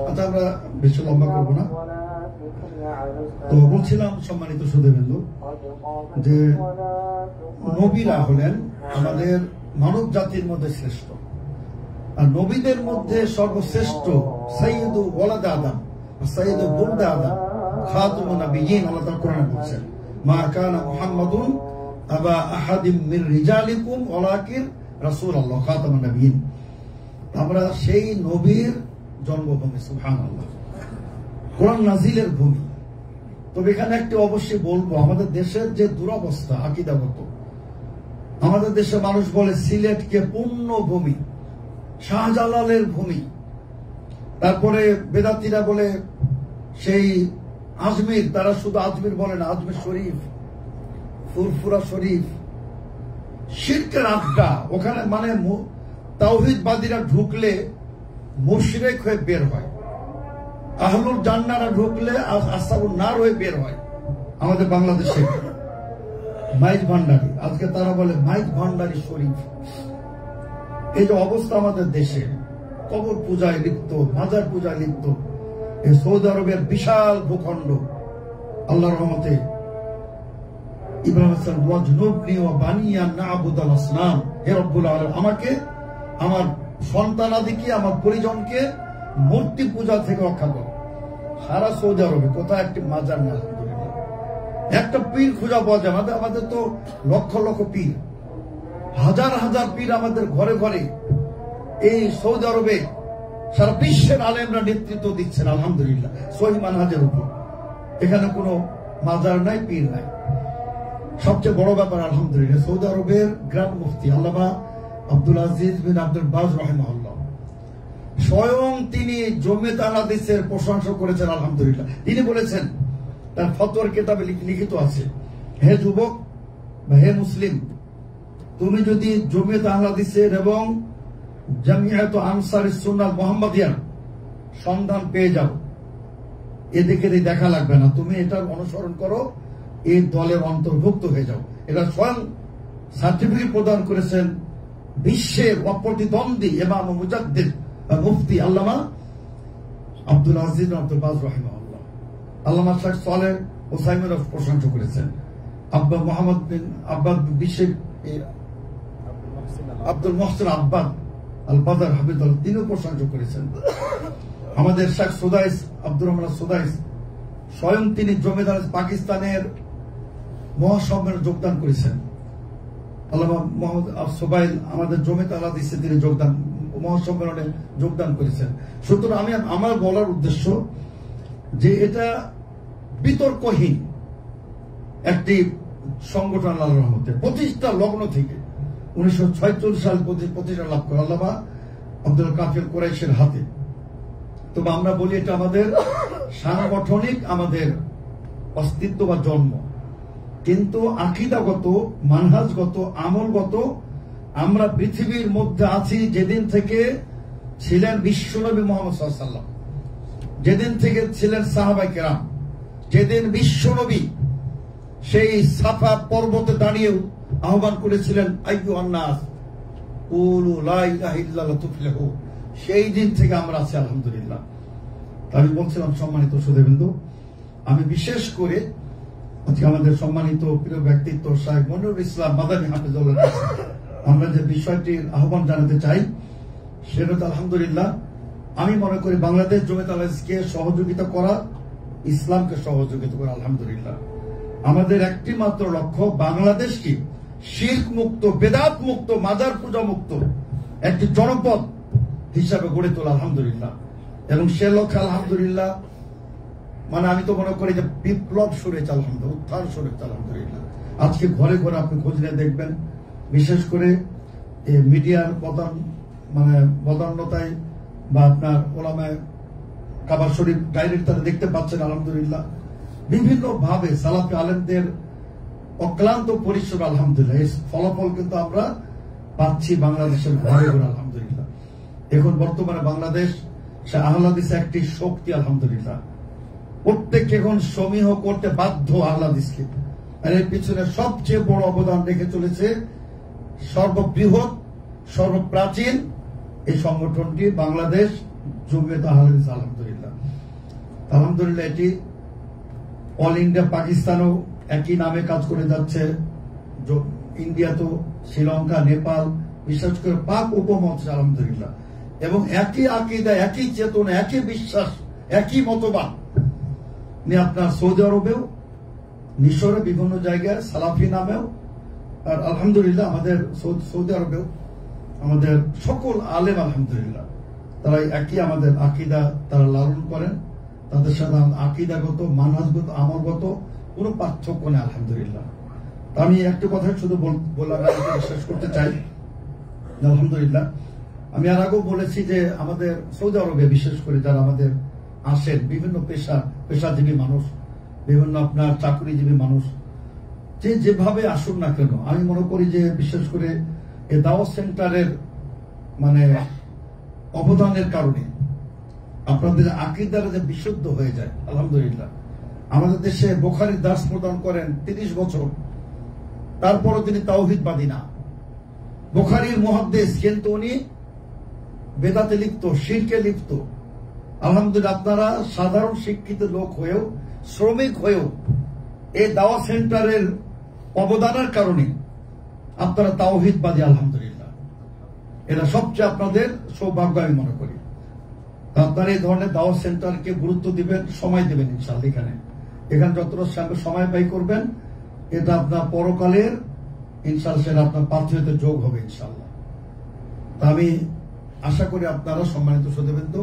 আচ্ছা, আমরা বেশি লম্বা করবো না। তো বলছিলাম সম্মানিত সুধীবৃন্দু যে নবীরা হলেন আমাদের মানব জাতির মধ্যে শ্রেষ্ঠ, আর নবীদের মধ্যে সর্বশ্রেষ্ঠ সাইয়্যিদু ওয়ালাদ আদম, সাইয়্যিদু বুলদ আদম, খাতামুন নবিয়্যিন। আল্লাহ তাআলা কোরআনে বলছেন, মা কানা মুহাম্মাদুন আবা আহাদিম মির রিজালিকুম ওয়ালাকিন রাসূলুল্লাহ খাতামুন নবিয়্যিন। আমরা সেই নবীর জন্মভূমি, সুবহানাল্লাহ, কোরআন নাজিলের ভূমি। তবে এখানে একটি অবশ্যই বলবো, আমাদের দেশের যে দুরবস্থা আকীদাগত, আমাদের দেশে মানুষ বলে সিলেটকে পূর্ণ ভূমি, শাহজালালের ভূমি, তারপরে বেদাতিরা বলে সেই আজমির, তারা শুধু আজমির বলে না, আজমির শরীফ, ফুরফুরা শরীফ, শিরকের আড্ডা। ওখানে মানে তাওহীদবাদীরা ঢুকলে মুশরিক হয়ে বের হয়, আহলুল জান্নাহরা ঢুকলে আসহাবুন নার হয়ে বের হয়। আমাদের বাংলাদেশে মাইজ ভান্ডারী, আজকে তারা বলে মাইজ ভান্ডারী শরীফ। এই যে অবস্থা আমাদের দেশে, কবর পূজায় লিপ্ত, মাজার পূজায় লিপ্ত, এই সৌদি আরবের বিশাল ভূখণ্ড, আল্লাহর রহমতে ইব্রাহিম আসসালাম ওয়াজনুবনি ওয়া বানিয়া না'বুদাল আসনাম, হে রব্বুল আলামিন, আমাকে, আমার সন্তানাদিকে, আমার পরিজনকে মূর্তি পূজা থেকে রক্ষা করো। সারা সৌদি আরবে কোথায় একটি মাজার না, আলহামদুলিল্লাহ, একটা পীর খুঁজা পাওয়া যায়। আমাদের তো লক্ষ লক্ষ পীর, হাজার হাজার পীর আমাদের ঘরে ঘরে। এই সৌদি আরবে সারা বিশ্বের আলেমরা নেতৃত্ব দিচ্ছেন, আলহামদুলিল্লাহ, সহিহ মানহাজের উপর। এখানে কোনো মাজার নাই, পীর নাই। সবচেয়ে বড় ব্যাপার, আলহামদুলিল্লাহ, সৌদি আরবের গ্র্যান্ড মুফতি আল্লামা আব্দুল আজিজ বিন আব্দুল বাজ রাহিমাহুল্লাহ, স্বয়ং তিনি জমিয়ত আহলে হাদিসের প্রশংসা করেছেন, আলহামদুলিল্লাহ। তিনি বলেছেন, তার ফতোয়ার কিতাবে লিখিত আছে, হে যুবক বা হে মুসলিম, তুমি যদি জমিয়ত আহলে হাদিসের এবং জামিয়াত আনসারুস সুন্নাহ মুহাম্মাদিয়ার সন্ধান পেয়ে যাও, এদিকে দেখা লাগবে না, তুমি এটার অনুসরণ করো, এই দলের অন্তর্ভুক্ত হয়ে যাও। এটা স্বয়ং সার্টিফিকেট প্রদান করেছেন বিশ্বের অপ্রতিদ্বন্দ্বী ইমাম ও মুজাদ্দিদ মুফতি আল্লামা আব্দুল আজিজ আব্দুল বাজ রাহিমাহুল্লাহ। আল্লামা শেখ সালেহ ওসাইমির প্রশংসা করেছেন। আব্বা মোহাম্মদ বিন আব্বাদ বিশ্বের আব্দুল মহসিন আব্বাদ আল বাদার হাফিজুল্লাহ, তিনিও প্রশংসা করেছেন। আমাদের শেখ সুদাইস, আব্দুর রহমান সুদাইস, স্বয়ং তিনি জমিয়ত আহলে পাকিস্তানের মহাসম্মেলনে যোগদান করেছেন। আল্লামা মোহাম্মদ সুবাইল আমাদের জমিয়ত আহলে হাদিসে তিনি মহাসম্মেলনে যোগদান করেছেন। সুতরাং আমার বলার উদ্দেশ্য যে এটা বিতর্কহীন একটি সংগঠন, আল্লাহর রহমতে প্রতিষ্ঠা লগ্ন থেকে 1946 সাল প্রতিষ্ঠা লাভ করে আল্লামা আব্দুল কাফির কুরাইশের হাতে। তবে আমরা বলি এটা আমাদের সাংগঠনিক আমাদের অস্তিত্ব বা জন্ম, কিন্তু আকীদাগত, মানহাজগত, আমলগত আমরা পৃথিবীর মধ্যে আছি যেদিন থেকে ছিলেন বিশ্বনবী মুহাম্মদ সাল্লাল্লাহু আলাইহি ওয়াসাল্লাম, যেদিন থেকে ছিলেন সাহাবায়ে কেরাম, যেদিন বিশ্বনবী সেই সাফা পর্বতে দাঁড়িয়ে আহ্বান করেছিলেন, আইয়ুহান নাস কুলু লা ইলাহা ইল্লাল্লাহ তুফলিহু, সেই দিন থেকে আমরা আছি, আলহামদুলিল্লাহ। আমি বলছিলাম সম্মানিত সুধীবৃন্দু, আমি বিশেষ করে আজকে আমাদের সম্মানিত প্রিয় ব্যক্তিত্ব শাহেখ মনিরুল ইসলাম মাদানী হাফিজুল্লাহ আমরা যে বিষয়টির আহ্বান জানাতে চাই, সেটা তো আলহামদুলিল্লাহ আমি মনে করি বাংলাদেশ জমিয়ত আহলে হাদিসকে সহযোগিতা করা, ইসলামকে সহযোগিতা করা। আলহামদুলিল্লাহ আমাদের একটি মাত্র লক্ষ্য, বাংলাদেশকে শিরক মুক্ত, বেদাত মুক্ত, মাজার পূজা মুক্ত একটি জনপদ হিসাবে গড়ে তোলা, আলহামদুলিল্লাহ। এবং সে লক্ষ্যে আলহামদুলিল্লাহ মানে আমি তো মনে করি যে বিপ্লব শুরু হয়েছে, আলহামদুলিল্লাহ, উত্থান শুরু হয়েছে, আলহামদুলিল্লাহ। আজকে ঘরে ঘরে আপনি খোঁজ নিয়ে দেখবেন, বিশেষ করে মিডিয়ার বদান্যতায় বা আপনার ওলামায়ে কাবা শরীফ ডাইরেক্ট তারা দেখতে পাচ্ছেন, আলহামদুলিল্লাহ। বিভিন্ন ভাবে সালাফি আলেমদের অক্লান্ত পরিশ্রম, আলহামদুলিল্লাহ, এই ফলাফল কিন্তু আমরা পাচ্ছি বাংলাদেশের ঘরে ঘরে, আলহামদুলিল্লাহ। এখন বর্তমানে বাংলাদেশ আহলে হাদিসে একটি শক্তি, আলহামদুলিল্লাহ। প্রত্যেক এখন সমীহ করতে বাধ্য আহলে হাদিসকে, আর এর পিছনে সবচেয়ে বড় অবদান রেখে চলেছে সর্ববৃহৎ সর্বপ্রাচীন এই সংগঠনটি বাংলাদেশ জমিয়ত আহলে হাদিস। আলহামদুলিল্লাহ, আলহামদুলিল্লাহ এটি অল ইন্ডিয়া পাকিস্তানও একই নামে কাজ করে যাচ্ছে, ইন্ডিয়া তো, শ্রীলঙ্কা, নেপাল, বিশেষ করে পাক উপমহাদেশে আলহামদুলিল্লাহ, এবং একই আকীদা, একই চেতনা, একই বিশ্বাস, একই মতবাদ নিয়ে আপনার সৌদি আরবেও, মিশরে, বিভিন্ন জায়গায় সালাফি নামেও, আর আলহামদুলিল্লাহ আমাদের সৌদি আরবেও আমাদের সকল আলেম আলহামদুলিল্লাহ তারা একই আমাদের আকীদা তারা লালন করেন। তাদের সাথে আকীদাগত, মানহাজগত, আমলগত কোনো পার্থক্য নেই আলহামদুলিল্লাহ। আমি একটা কথা শুধু বলার শেষ করতে চাই। আলহামদুলিল্লাহ আমি আর আগেও বলেছি যে আমাদের সৌদি আরবে বিশেষ করে যারা আমাদের আসেন, বিভিন্ন পেশাজীবী মানুষ, বিভিন্ন আপনার চাকরিজীবী মানুষ, যেভাবে আসুন না কেন, আমি মনে করি যে বিশেষ করে এই দাওয়াত সেন্টারের মানে অবদানের কারণে আপনাদের আকীদারা যে বিশুদ্ধ হয়ে যায়। আলহামদুলিল্লাহ আমাদের দেশে বুখারীর দাস প্রদান করেন 30 বছর, তারপরও তিনি তাওহীদবাদী না। বুখারীর মুহাদ্দিস, কিন্তু উনি বেদাতে লিপ্ত, শিরকে লিপ্ত। আলহামদুলিল্লাহ আপনারা সাধারণ শিক্ষিত লোক হয়েও, শ্রমিক হয়েও এই দাওয়াত সেন্টারের অবদানের কারণে আপনারা তাওহীদবাদী। আলহামদুলিল্লাহ এটা সবচেয়ে আপনাদের সৌভাগ্য আমি মনে করি। আপনারা এই ধরনের দাওয়াত সেন্টারকে গুরুত্ব দিবেন, সময় দেবেন ইনশাআল্লাহ। এখানে যতটা সময় ব্যয় করবেন এটা আপনার পরকালের ইনশাআল্লাহ সেটা আপনার পাথেয়তে যোগ হবে ইনশাআল্লাহ। তা আমি আশা করি আপনারা সম্মানিত শ্রোতাবৃন্দ,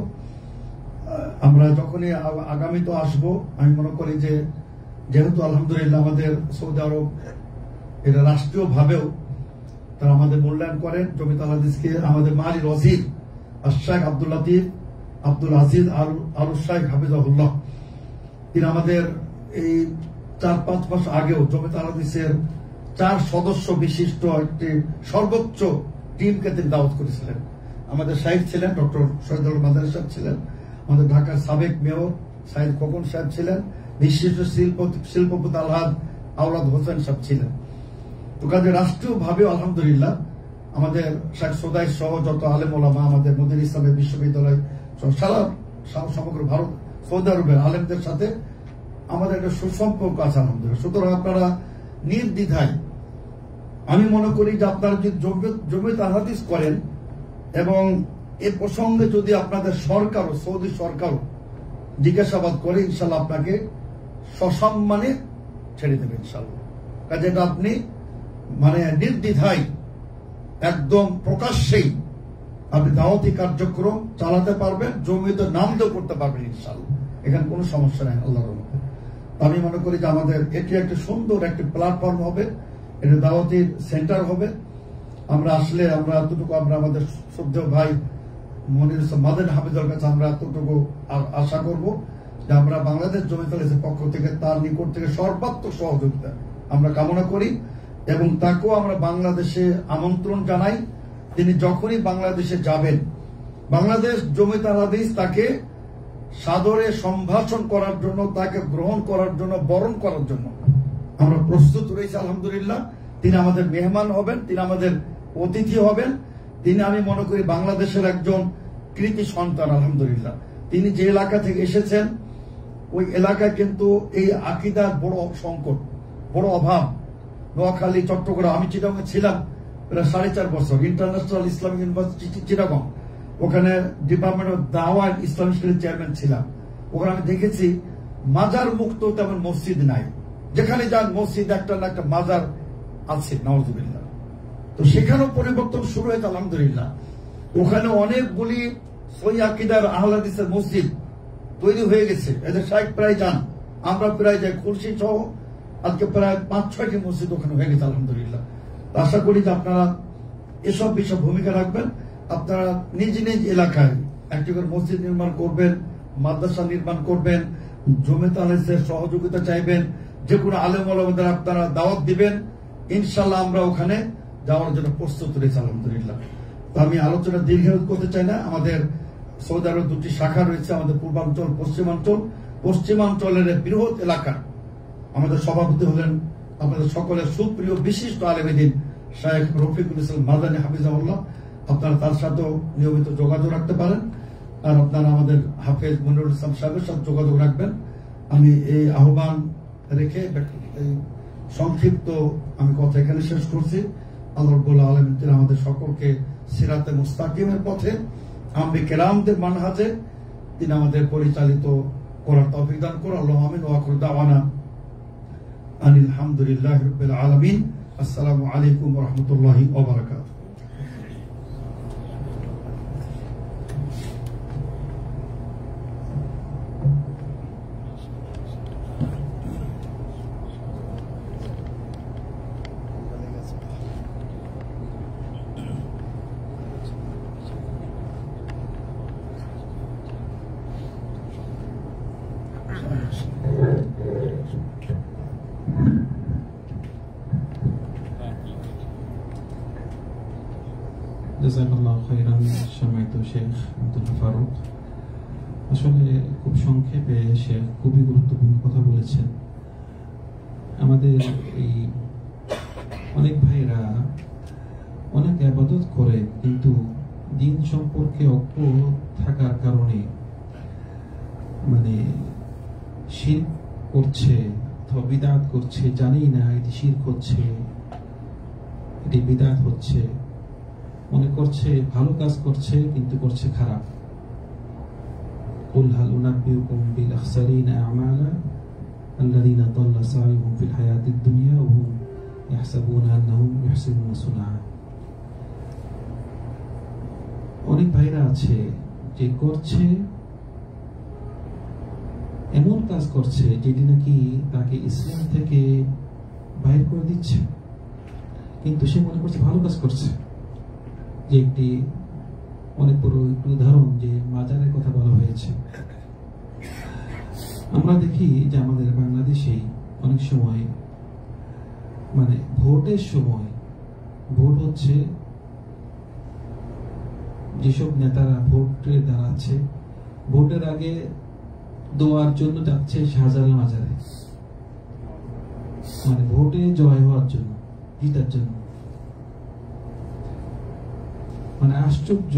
আমরা যখনই আগামী তো আসবো, আমি মনে করি যে যেহেতু আলহামদুলিল্লাহ আমাদের সৌদি আরব এটা রাষ্ট্রীয় ভাবেও তারা আমাদের মূল্যায়ন করেন, জমিয়ত আহলে হাদিসকে। আমাদের মালির ওয়াজির শেখ আব্দুল লতিফ আব্দুল আজিজ আল শাইখ হাফিজাহুল্লাহ, তিনি আমাদের এই 4-5 মাস আগেও জমিয়ত আহলে হাদিসের 4 সদস্য বিশিষ্ট একটি সর্বোচ্চ টিমকে তিনি দাওয়াত করেছিলেন। আমাদের শাইখ ছিলেন ডক্টর শহীদুল মাদানী সাহেব ছিলেন, আমাদের ঢাকার সাবেক মেয়র সাইদ খোকন সাহেব ছিলেন, বিশিষ্ট শিল্পপতি আলহাজ আওলাদ হোসেন সাহেব ছিলেন। তো কাজে রাষ্ট্রীয় ভাবে আলহামদুলিল্লাহ আমাদের শেখ সোদাই সহ যত আলেম ওলামা, আমাদের মদিনা ইসলামের বিশ্ববিদ্যালয় সারা সমগ্র ভারত, সৌদি আরবের আলেমদের সাথে আমাদের একটা সুসম্পর্ক আছে আলহামদুলিল্লাহ। সুতরাং আপনারা নির্দ্বিধায়, আমি মনে করি যে আপনারা যদি জমিয়ত আহলে হাদিস করেন এবং এ প্রসঙ্গে যদি আপনাদের সরকারও, সৌদি সরকারও জিজ্ঞাসাবাদ করে, ইনশাল্লাহ আপনাকে সসম্মানে ছেড়ে দেবে ইনশাল্লাহ। কাজে এটা আপনি মানে নির্দ্বিধায় একদম প্রকাশ্যেই আপনি দাওয়াতি কার্যক্রম চালাতে পারবেন, জমিয়তের নাম দিয়েও করতে পারবেন ইনশাল্লাহ। এখানে কোনো সমস্যা নেই আল্লাহর রহমতে। আমি মনে করি যে আমাদের এটি একটা সুন্দর একটি প্ল্যাটফর্ম হবে, এটা দাওয়াতির সেন্টার হবে। আমরা আসলে আমরা এতটুকু আমরা আমাদের শ্রদ্ধেয় ভাই মনির মাদানী হাফিজের কাছে আমরা এতটুকু আশা করব যে আমরা বাংলাদেশ জমিয়ত আহলে হাদিসের পক্ষ থেকে তার নিকট থেকে সর্বাত্মক সহযোগিতা আমরা কামনা করি, এবং তাকেও আমরা বাংলাদেশে আমন্ত্রণ জানাই। তিনি যখনই বাংলাদেশে যাবেন, বাংলাদেশ জমিয়ত আহলে হাদিস তাকে সাদরে সম্ভাষণ করার জন্য, তাকে গ্রহণ করার জন্য, বরণ করার জন্য আমরা প্রস্তুত রয়েছি আলহামদুলিল্লাহ। তিনি আমাদের মেহমান হবেন, তিনি আমাদের অতিথি হবেন। তিনি আমি মনে করি বাংলাদেশের একজন কৃতি সন্তান আলহামদুলিল্লাহ। তিনি যে এলাকা থেকে এসেছেন ওই এলাকায় কিন্তু এই আকীদার বড় সংকট, বড় অভাব। নোয়াখালী, চট্টগ্রাম, আমি চিটাগং ছিলাম প্রায় 4.5 বছর, ইন্টারন্যাশনাল ইসলামিক ইউনিভার্সিটি চিটাগং, ওখানে ডিপার্টমেন্ট অফ দাওয়া ইসলামিক স্কুলের চেয়ারম্যান ছিলাম। ওখানে আমি দেখেছি মাজার মুক্ত তেমন মসজিদ নাই, যেখানে যান মসজিদ একটা না একটা মাজার আছে, নাউযুবিল্লাহ। তো সেখানেও পরিবর্তন শুরু হয়েছে আলহামদুলিল্লাহ। ওখানে অনেকগুলি সহিহ আকীদার আহলে হাদিসের মসজিদ তৈরি হয়ে গেছে। এদের শাইখ প্রায় যান, আমরা প্রায় যাই, খুলশি সহ আজকে প্রায় 5-6টি মসজিদ ওখানে হয়ে গেছে আলহামদুলিল্লাহ। আশা করি যে আপনারা এসব বিষয়ে ভূমিকা রাখবেন। আপনারা নিজ নিজ এলাকায় একটি করে মসজিদ নির্মাণ করবেন, মাদ্রাসা নির্মাণ করবেন, জমিয়ত আহলে হাদিসের সহযোগিতা চাইবেন, যে কোনো আলেম ওলামাদের আপনারা দাওয়াত দিবেন, ইনশাল্লাহ আমরা ওখানে যাওয়ার জন্য প্রস্তুত রয়েছে আলহামদুলিল্লাহ। তো আমি আলোচনা দীর্ঘায়িত করতে চাই না। আমাদের সৌদি আরবের 2টি শাখা রয়েছে, আমাদের পূর্বাঞ্চল, পশ্চিমাঞ্চল। পশ্চিমাঞ্চলের বৃহৎ এলাকা আমাদের সভাপতি হলেন আমাদের সকলের সুপ্রিয় বিশিষ্ট আলেম দ্বীন শেখ রফিকুল ইসলাম মাদানী হাফিজাহুল্লাহ। আপনারা তার সাথেও নিয়মিত যোগাযোগ রাখতে পারেন। আর আপনারা আমাদের হাফেজ মনিরুল ইসলাম সাহেবের সাথে যোগাযোগ রাখবেন। আমি এই আহ্বান রেখে এই সংক্ষিপ্ত আমি কথা এখানে শেষ করছি। আল্লাহ রাব্বুল আলামিন তিনি আমাদের সকলকে সিরাতে মুস্তাকিমের পথে আম্বিয়া কেরামদের মানহাজে তিনি আমাদের পরিচালিত করার তৌফিক দান করুন। আল্লাহুম্মা আমিন। ওয়া আখিরু দাওয়ানা আনিল হামদুলিল্লাহি রাব্বিল আলামিন। আসসালামু আলাইকুম ওয়া রাহমাতুল্লাহি ওয়া বারাকাতুহু। জাযাকাল্লাহু খাইরান সম্মানিত শেখ আব্দুল্লাহ ফারুক। আসলে খুব সংক্ষেপে শেখ খুবই গুরুত্বপূর্ণ কথা বলেছেন। আমাদের এই অনেক ভাইরা অনেক ইবাদত করে কিন্তু দিন সম্পর্কে অজ্ঞ থাকার কারণে মানে শিরক করছে অথবা বিদআত করছে, জানেই না এটি শিরক হচ্ছে, এটি বিদআত হচ্ছে, মনে করছে ভালো কাজ করছে কিন্তু করছে খারাপ। কুল হাল উনাব্বিউকুম বিল আখসারিনা আমালা আল্লাযীনা দাল্লা সা'য়ুহুম ফিল হায়াতিদ দুনিয়া ওয়া হুম ইয়াহসাবুনা আন্নাহুম ইহসিনুনা সুনআ। অনেক ভাইরা আছে যে করছে এমন কাজ করছে যেটি নাকি তাকে ইসলাম থেকে বাইর করে দিচ্ছে, কিন্তু সে মনে করছে ভালো কাজ করছে। যে একটি অনেক বড় একটি উদাহরণ যে মাজারের কথা বলা হয়েছে। আমরা দেখি যে আমাদের বাংলাদেশে অনেক সময় মানে ভোটের সময় ভোট হচ্ছে, যেসব নেতারা ভোটে দাঁড়াচ্ছে ভোটের আগে দোয়ার জন্য যাচ্ছে শাহজালাল মাজারে, মানে ভোটে জয় হওয়ার জন্য, জিতার জন্য। মানে আশ্চর্য,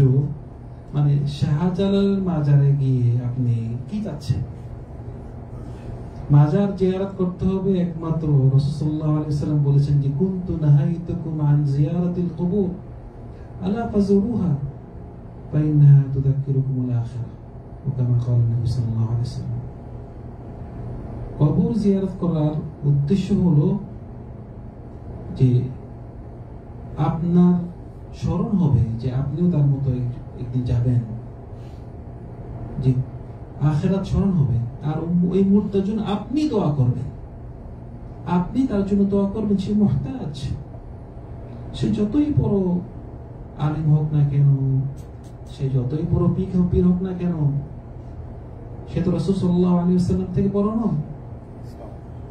মানে শাহজালাল মাজারে গিয়ে আপনি কি চাচ্ছেন? মাজার জিয়ারত করতে হবে একমাত্র রাসূল সাল্লাল্লাহু আলাইহি ওয়াসাল্লাম বলেছেন যে কুনতু নাহাইতুকুম আন জিয়ারাতিল কুবুর আলা ফাজুরুহা ফাইন্নাহা তুযাক্কিরুকুমুল আখিরাহ ওয়া কামা ক্বালা নবী সাল্লাল্লাহু আলাইহি ওয়াসাল্লাম। কবর জিয়ারত করার উদ্দেশ্য হলো যে আপনার স্মরণ হবে যে আপনিও তার মতো একদিন যাবেন, যে আখিরাত স্মরণ হবে। আর ওই মুহূর্তের জন্য আপনি দোয়া করবেন, আপনি তার জন্য দোয়া করবেন। সে মুহতাজ, সে যতই বড় আলিম হোক না কেন, সে যতই বড় পীর হোক না কেন, সে তো রাসূল সাল্লাল্লাহু আলাইহি ওয়াসাল্লাম থেকে বড় নয়।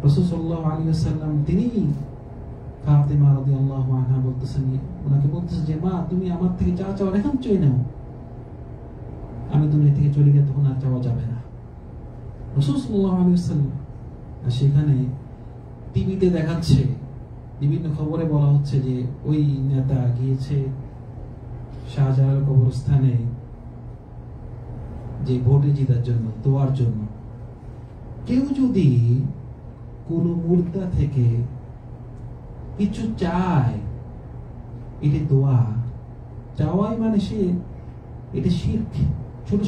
রাসূল সাল্লাল্লাহু আলাইহি ওয়াসাল্লাম তিনি ফাতিমা রাদিয়াল্লাহু আনহা বলতেছেন, ওনাকে বলতেছেন যে মা তুমি আমার থেকে যা চাও এখন চাই নাও, আমি দুনিয়া থেকে চলে গেলে তখন আর চাওয়া যাবে না। রাসূল সাল্লাল্লাহু আলাইহি ওয়াসাল্লাম সেখানে টিভিতে দেখাচ্ছে, বিভিন্ন খবরে বলা হচ্ছে যে ওই নেতা গিয়েছে শাহজালাল কবরস্থানে যে ভোটে জিতার জন্য, দোয়ার জন্য। কেউ যদি কোন মুর্দা থেকে কিছু চায়, এটি দোয়া চাওয়াই মানে সে এটা শিরক, ছোট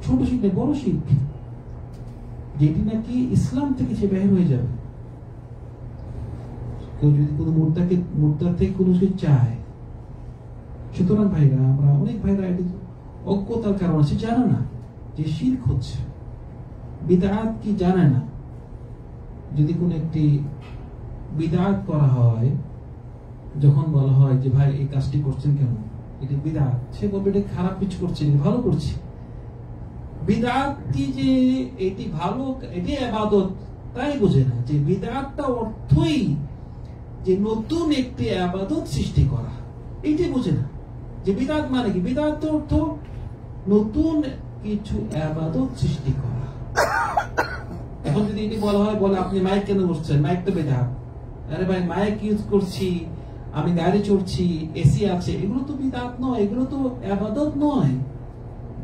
ছোট শিরক, বড় শিরক, যেটি নাকি ইসলাম থেকে সে বের হয়ে যাবে। কেউ যদি কোনো মুর্দার থেকে কোনো কিছু চায়, সুতরাং ভাইরা আমরা অনেক ভাইরা এটি অজ্ঞতার কারণে সে জানে না যে শিরক হচ্ছে, বিদআত কি জানে না। যদি কোন একটি বিদআত করা হয়, যখন বলা হয় যে ভাই এই কাজটি করছেন কেন, এটি বিদআত, সে বলবে এটা খারাপ কিছু করছে, ভালো করছে। বিদআতটি যে এটি ভালো, এটি ইবাদত, তাই বোঝে না যে বিদআতটা অর্থই যে নতুন একটি ইবাদত সৃষ্টি করা, এইটাই বোঝে না যে বিদআত মানে কি। বিদআত অর্থ নতুন কিছু ইবাদত সৃষ্টি করা। এখন যদি এটি বলা হয়, বলে আপনি মাইক কেন বসছেন, মাইক তো বিদআত। আরে ভাই মাইক ইউজ করছি আমি গাড়ি চড়ছি, এসি আছে, এগুলো তো বিদআত নয়, এগুলো তো ইবাদত নয়।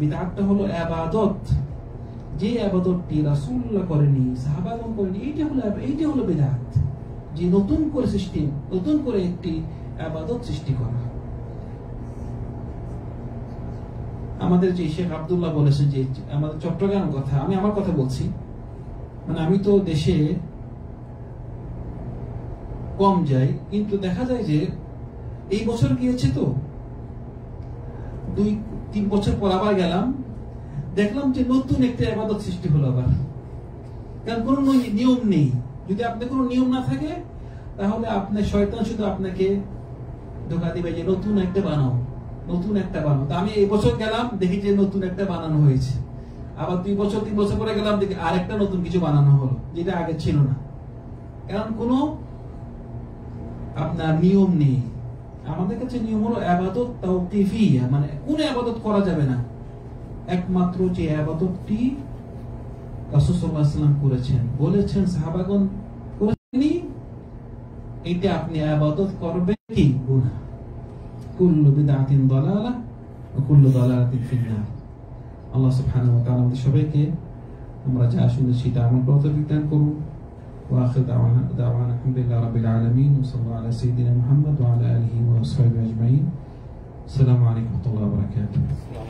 বিদআতটা হলো ইবাদত, যে ইবাদতটি রাসূলুল্লাহ করেনি, সাহাবাগণ করেনি, এইটা হলো বিদআত। যে নতুন করে সৃষ্টি, নতুন করে একটি ইবাদত সৃষ্টি করা। আমাদের যে শেখ আব্দুল্লাহ বলেছেন যে আমাদের চট্টগ্রাম কথা, আমি আমার কথা বলছি, মানে আমি তো দেশে কম যাই, কিন্তু দেখা যায় যে এই বছর গিয়েছে তো 2-3 বছর পর আবার গেলাম, দেখলাম যে নতুন একটা ইবাদত সৃষ্টি হলো আবার। কারণ কোনো নিয়ম নেই। যদি আপনার কোনো নিয়ম না থাকে তাহলে আপনার শয়তান শুধু আপনাকে ধোঁকা দিবে যে নতুন একটা বানাও, নতুন একটা বানাও। তো আমি এই বছর গেলাম, দেখি যে নতুন একটা বানানো হয়েছে। আবার 2 বছর 3 বছর পরে গেলাম, দেখি আরেকটা নতুন কিছু বানানো হলো, যেটা আগে ছিল না। কারণ কোনো আপনার নিয়ম নেই। আমাদের কাছে নিয়ম হলো ইবাদত তাওকিফিয়া, মানে কোন ইবাদত করা যাবে না, একমাত্র যে ইবাদতটি রাসূল সাল্লাল্লাহু আলাইহি ওয়াসাল্লাম করেছেন, বলেছেন, সাহাবাগণ করেননি, এটা আপনি ইবাদত করবেন কি গুনাহ। কুল্লু বিদআতিন দালালাহ ওয়া কুল্লু দালালাতিন ফিন্নার। আল্লাহ সুবহানাহু ওয়া তাআলা আমাদের সবাইকে আমরা যা শুনেছি তা আমল করতে তৌফিক দান করুন। ওয়া আখিরু দাওয়ানা আলহামদুলিল্লাহি রাব্বিল আলামিন ওয়া সাল্লাল্লাহু আলা সাইয়্যিদিনা মুহাম্মদ ওয়া আলা আলিহি ওয়া আসহাবিহি আজমাইন। আসসালামু আলাইকুম ওয়া রাহমাতুল্লাহি ওয়া বারাকাতুহু।